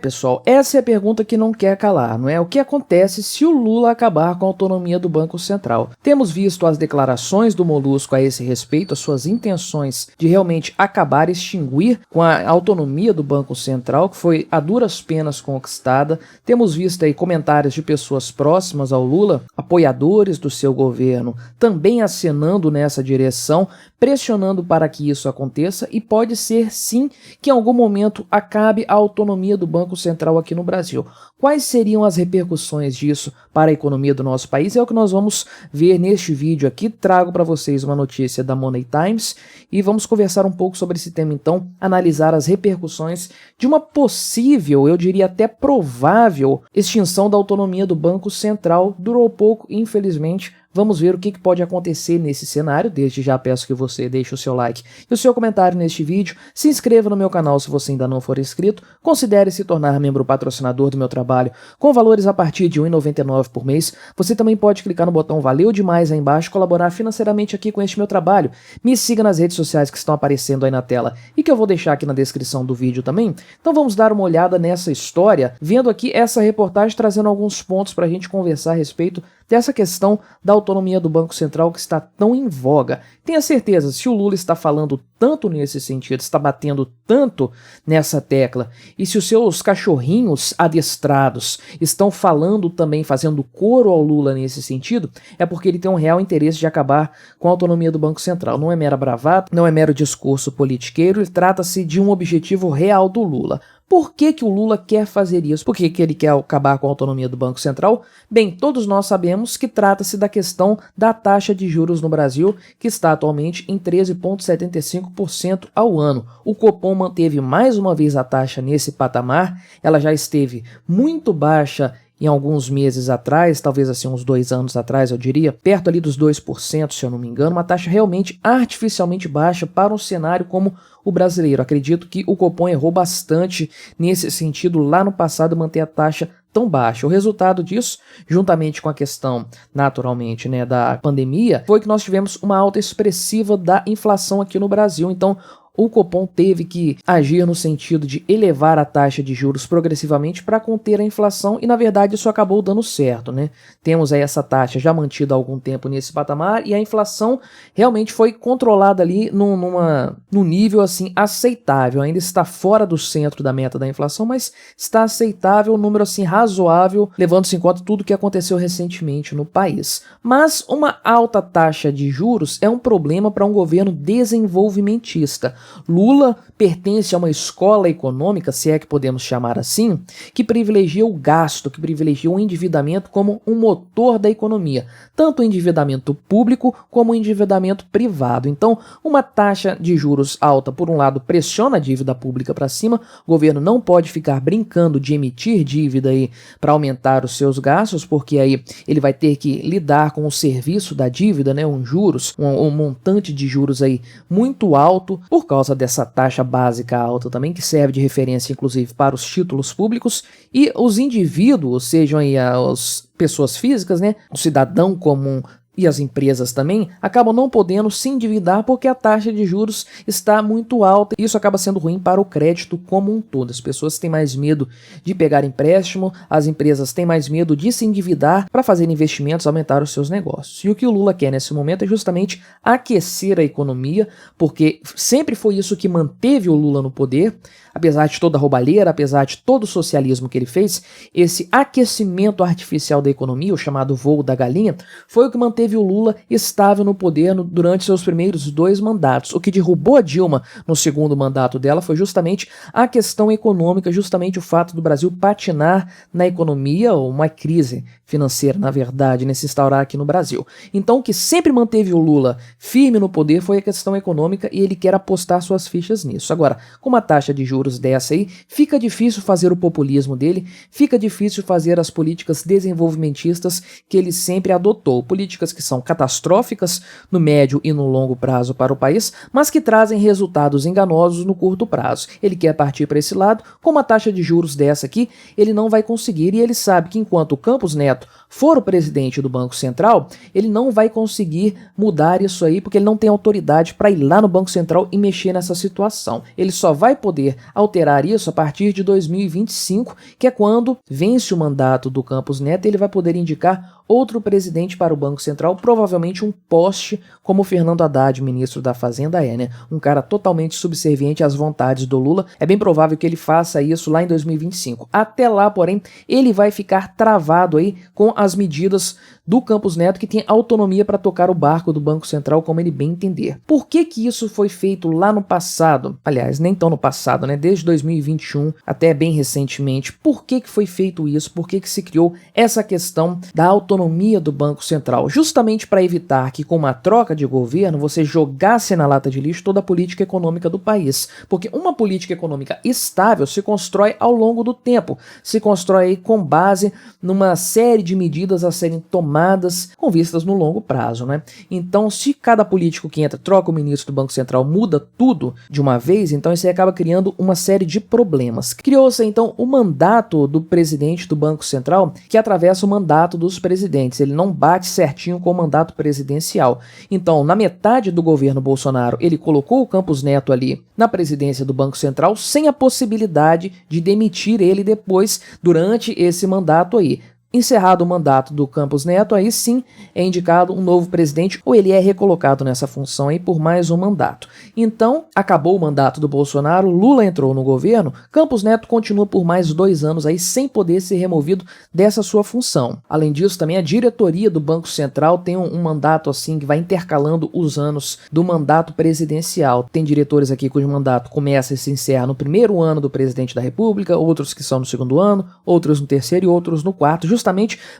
Pessoal, essa é a pergunta que não quer calar, não é? O que acontece se o Lula acabar com a autonomia do Banco Central? Temos visto as declarações do Molusco a esse respeito, as suas intenções de realmente acabar, extinguir com a autonomia do Banco Central, que foi a duras penas conquistada. Temos visto aí comentários de pessoas próximas ao Lula, apoiadores do seu governo, também acenando nessa direção, pressionando para que isso aconteça, e pode ser sim que em algum momento acabe a autonomia do Banco Central aqui no Brasil. Quais seriam as repercussões disso para a economia do nosso país? É o que nós vamos ver neste vídeo aqui. Trago para vocês uma notícia da Money Times e vamos conversar um pouco sobre esse tema, então, analisar as repercussões de uma possível, eu diria até provável, extinção da autonomia do Banco Central. Durou pouco, infelizmente. Vamos ver o que pode acontecer nesse cenário. Desde já peço que você deixe o seu like e o seu comentário neste vídeo, se inscreva no meu canal se você ainda não for inscrito, considere se tornar membro patrocinador do meu trabalho com valores a partir de R$ 1,99 por mês. Você também pode clicar no botão Valeu Demais aí embaixo e colaborar financeiramente aqui com este meu trabalho. Me siga nas redes sociais que estão aparecendo aí na tela e que eu vou deixar aqui na descrição do vídeo também. Então vamos dar uma olhada nessa história, vendo aqui essa reportagem trazendo alguns pontos para a gente conversar a respeito dessa questão da autonomia do Banco Central que está tão em voga. Tenha certeza, se o Lula está falando tanto nesse sentido, está batendo tanto nessa tecla, e se os seus cachorrinhos adestrados estão falando também, fazendo coro ao Lula nesse sentido, é porque ele tem um real interesse de acabar com a autonomia do Banco Central. Não é mera bravata, não é mero discurso politiqueiro, trata-se de um objetivo real do Lula. Por que o Lula quer fazer isso? Por que ele quer acabar com a autonomia do Banco Central? Bem, todos nós sabemos que trata-se da questão da taxa de juros no Brasil, que está atualmente em 13,75% ao ano. O Copom manteve mais uma vez a taxa nesse patamar, ela já esteve muito baixa em alguns meses atrás, talvez assim uns 2 anos atrás, eu diria, perto ali dos 2%, se eu não me engano, uma taxa realmente artificialmente baixa para um cenário como o brasileiro. Acredito que o Copom errou bastante nesse sentido lá no passado, manter a taxa tão baixa. O resultado disso, juntamente com a questão, naturalmente, né, da pandemia, foi que nós tivemos uma alta expressiva da inflação aqui no Brasil. Então, o Copom teve que agir no sentido de elevar a taxa de juros progressivamente para conter a inflação e, na verdade, isso acabou dando certo, né? Temos aí essa taxa já mantida há algum tempo nesse patamar e a inflação realmente foi controlada ali num nível assim aceitável. Ainda está fora do centro da meta da inflação, mas está aceitável, um número assim razoável, levando-se em conta tudo o que aconteceu recentemente no país. Mas uma alta taxa de juros é um problema para um governo desenvolvimentista. Lula pertence a uma escola econômica, se é que podemos chamar assim, que privilegia o gasto, que privilegia o endividamento como um motor da economia, tanto o endividamento público como o endividamento privado. Então, uma taxa de juros alta, por um lado, pressiona a dívida pública para cima, o governo não pode ficar brincando de emitir dívida aí para aumentar os seus gastos, porque aí ele vai ter que lidar com o serviço da dívida, né, um montante de juros aí muito alto, por causa dessa taxa básica alta também, que serve de referência inclusive para os títulos públicos, e os indivíduos, sejam aí as pessoas físicas, né, o cidadão comum e as empresas também, acabam não podendo se endividar porque a taxa de juros está muito alta e isso acaba sendo ruim para o crédito como um todo. As pessoas têm mais medo de pegar empréstimo, as empresas têm mais medo de se endividar para fazer investimentos, aumentar os seus negócios. E o que o Lula quer nesse momento é justamente aquecer a economia, porque sempre foi isso que manteve o Lula no poder, apesar de toda a roubalheira, apesar de todo o socialismo que ele fez, esse aquecimento artificial da economia, o chamado voo da galinha, foi o que manteve o Lula estável no poder durante seus primeiros 2 mandatos. O que derrubou a Dilma no segundo mandato dela foi justamente a questão econômica, justamente o fato do Brasil patinar na economia, ou uma crise financeira, na verdade, se instaurar aqui no Brasil. Então, o que sempre manteve o Lula firme no poder foi a questão econômica e ele quer apostar suas fichas nisso. Agora, com uma taxa de juros dessa aí, fica difícil fazer o populismo dele, fica difícil fazer as políticas desenvolvimentistas que ele sempre adotou. Políticas que são catastróficas no médio e no longo prazo para o país, mas que trazem resultados enganosos no curto prazo. Ele quer partir para esse lado, com uma taxa de juros dessa aqui, ele não vai conseguir, e ele sabe que enquanto o Campos Neto for o presidente do Banco Central, ele não vai conseguir mudar isso aí, porque ele não tem autoridade para ir lá no Banco Central e mexer nessa situação. Ele só vai poder alterar isso a partir de 2025, que é quando vence o mandato do Campos Neto e ele vai poder indicar outro presidente para o Banco Central, provavelmente um poste como o Fernando Haddad, ministro da Fazenda, né? Um cara totalmente subserviente às vontades do Lula. É bem provável que ele faça isso lá em 2025. Até lá, porém, ele vai ficar travado aí com as medidas do Campos Neto, que tem autonomia para tocar o barco do Banco Central como ele bem entender. Por que que isso foi feito lá no passado? Aliás, nem tão no passado, né? Desde 2021 até bem recentemente. Por que que foi feito isso? Por que que se criou essa questão da autonomia do Banco Central? Justamente para evitar que com uma troca de governo você jogasse na lata de lixo toda a política econômica do país. Porque uma política econômica estável se constrói ao longo do tempo. Se constrói com base numa série de medidas a serem tomadas com vistas no longo prazo, né? Então, se cada político que entra troca o ministro do Banco Central, muda tudo de uma vez, então isso aí acaba criando uma série de problemas. Criou-se então o mandato do presidente do Banco Central, que atravessa o mandato dos presidentes. Ele não bate certinho com o mandato presidencial. Então, na metade do governo Bolsonaro, ele colocou o Campos Neto ali na presidência do Banco Central, sem a possibilidade de demitir ele depois, durante esse mandato aí. Encerrado o mandato do Campos Neto, aí sim é indicado um novo presidente ou ele é recolocado nessa função aí por mais um mandato. Então, acabou o mandato do Bolsonaro, Lula entrou no governo, Campos Neto continua por mais 2 anos aí sem poder ser removido dessa sua função. Além disso, também a diretoria do Banco Central tem um mandato assim que vai intercalando os anos do mandato presidencial. Tem diretores aqui cujo mandato começa e se encerra no primeiro ano do presidente da República, outros que são no segundo ano, outros no terceiro e outros no quarto, justamente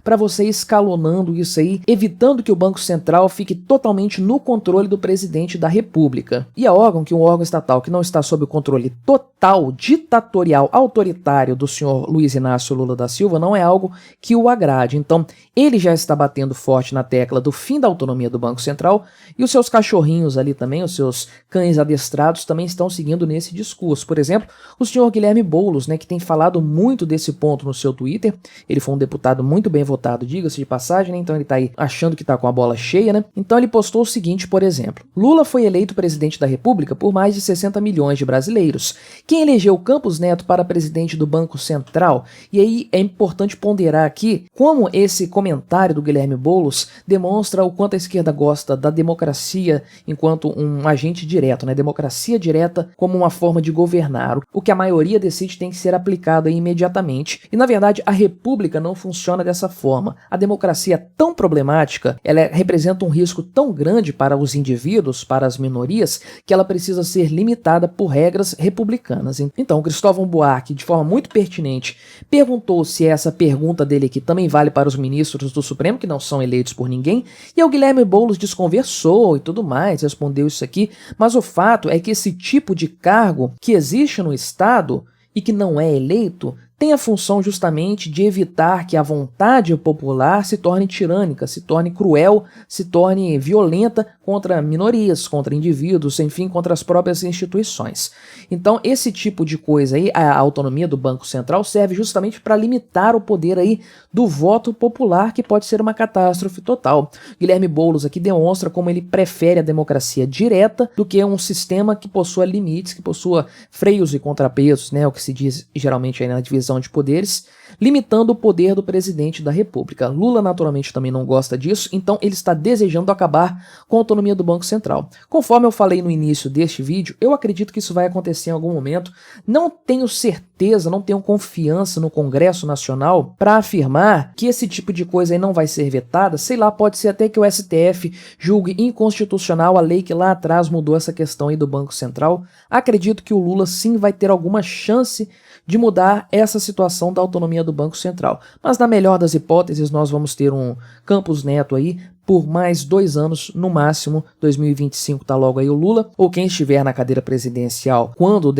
para você ir escalonando isso aí, evitando que o Banco Central fique totalmente no controle do presidente da República. E a órgão, que um órgão estatal que não está sob o controle total, ditatorial, autoritário do senhor Luiz Inácio Lula da Silva, não é algo que o agrade. Então, ele já está batendo forte na tecla do fim da autonomia do Banco Central e os seus cachorrinhos ali também, os seus cães adestrados também estão seguindo nesse discurso. Por exemplo, o senhor Guilherme Boulos, né, que tem falado muito desse ponto no seu Twitter. Ele foi um deputado muito bem votado, diga-se de passagem, né? Então ele tá aí achando que tá com a bola cheia, né? Então ele postou o seguinte, por exemplo: Lula foi eleito presidente da República por mais de 60 milhões de brasileiros. Quem elegeu Campos Neto para presidente do Banco Central? E aí é importante ponderar aqui como esse comentário do Guilherme Boulos demonstra o quanto a esquerda gosta da democracia enquanto um agente direto, né? Democracia direta como uma forma de governar. O que a maioria decide tem que ser aplicado aí imediatamente. E na verdade a República não funciona dessa forma. A democracia é tão problemática, ela representa um risco tão grande para os indivíduos, para as minorias, que ela precisa ser limitada por regras republicanas. Então, o Cristóvão Buarque, de forma muito pertinente, perguntou se essa pergunta dele aqui também vale para os ministros do Supremo, que não são eleitos por ninguém, e o Guilherme Boulos desconversou e tudo mais, respondeu isso aqui, mas o fato é que esse tipo de cargo que existe no Estado e que não é eleito, tem a função justamente de evitar que a vontade popular se torne tirânica, se torne cruel, se torne violenta contra minorias, contra indivíduos, enfim, contra as próprias instituições. Então, esse tipo de coisa aí, a autonomia do Banco Central serve justamente para limitar o poder aí do voto popular, que pode ser uma catástrofe total. Guilherme Boulos aqui demonstra como ele prefere a democracia direta do que um sistema que possua limites, que possua freios e contrapesos, né, o que se diz geralmente aí na divisão de poderes, limitando o poder do presidente da República. Lula naturalmente também não gosta disso, então ele está desejando acabar com a autonomia do Banco Central. Conforme eu falei no início deste vídeo, eu acredito que isso vai acontecer em algum momento. Não tenho certeza, não tenho confiança no Congresso Nacional para afirmar que esse tipo de coisa aí não vai ser vetada. Sei lá, pode ser até que o STF julgue inconstitucional a lei que lá atrás mudou essa questão aí do Banco Central. Acredito que o Lula sim vai ter alguma chance de mudar essa situação da autonomia do Banco Central. Mas na melhor das hipóteses, nós vamos ter um Campos Neto aí por mais 2 anos, no máximo. 2025 tá logo aí o Lula, ou quem estiver na cadeira presidencial quando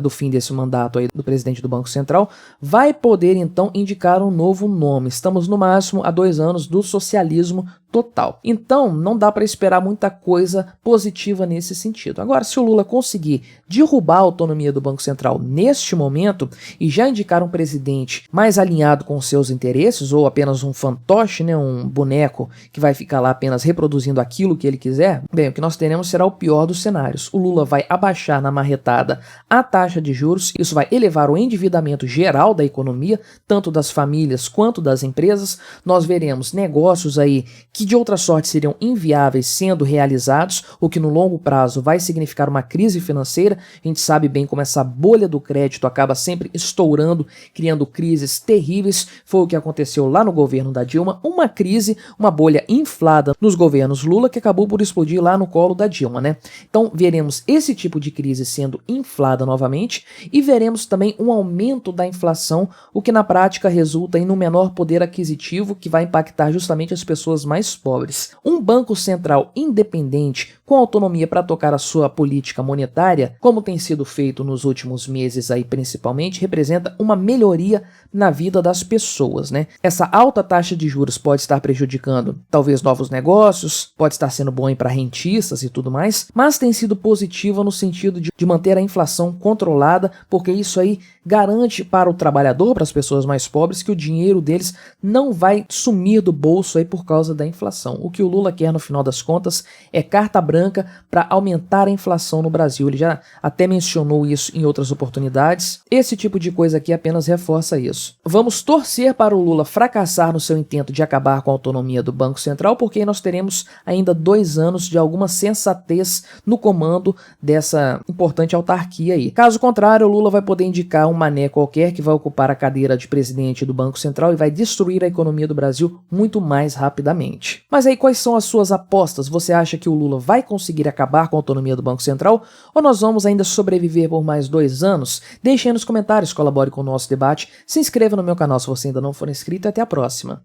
do fim desse mandato aí do presidente do Banco Central, vai poder então indicar um novo nome. Estamos no máximo a 2 anos do socialismo total. Então, não dá para esperar muita coisa positiva nesse sentido. Agora, se o Lula conseguir derrubar a autonomia do Banco Central neste momento e já indicar um presidente mais alinhado com seus interesses, ou apenas um fantoche, né, um boneco que vai ficar lá apenas reproduzindo aquilo que ele quiser, bem, o que nós teremos será o pior dos cenários. O Lula vai abaixar na marretada a taxa de juros, isso vai elevar o endividamento geral da economia, tanto das famílias quanto das empresas. Nós veremos negócios aí que de outra sorte seriam inviáveis sendo realizados, o que no longo prazo vai significar uma crise financeira. A gente sabe bem como essa bolha do crédito acaba sempre estourando, criando crises terríveis. Foi o que aconteceu lá no governo da Dilma, uma crise, uma bolha inflada nos governos Lula que acabou por explodir lá no colo da Dilma, né? Então veremos esse tipo de crise sendo inflada novamente e veremos também um aumento da inflação, o que na prática resulta em um menor poder aquisitivo que vai impactar justamente as pessoas mais pobres. Um banco central independente com autonomia para tocar a sua política monetária, como tem sido feito nos últimos meses aí principalmente, representa uma melhoria na vida das pessoas, né? Essa alta taxa de juros pode estar prejudicando talvez novos negócios, pode estar sendo bom para rentistas e tudo mais, mas tem sido positiva no sentido de manter a inflação controlada, porque isso aí garante para o trabalhador, para as pessoas mais pobres, que o dinheiro deles não vai sumir do bolso aí por causa da inflação. O que o Lula quer no final das contas é carta branca para aumentar a inflação no Brasil. Ele já até mencionou isso em outras oportunidades. Esse tipo de coisa aqui apenas reforça isso. Vamos torcer para o Lula fracassar no seu intento de acabar com a autonomia do Banco Central, porque aí nós teremos ainda 2 anos de alguma sensatez no comando dessa importante autarquia aí. Caso contrário, o Lula vai poder indicar um mané qualquer que vai ocupar a cadeira de presidente do Banco Central e vai destruir a economia do Brasil muito mais rapidamente. Mas aí, quais são as suas apostas? Você acha que o Lula vai conseguir acabar com a autonomia do Banco Central ou nós vamos ainda sobreviver por mais 2 anos? Deixe aí nos comentários, colabore com o nosso debate, se inscreva no meu canal se você ainda não for inscrito e até a próxima.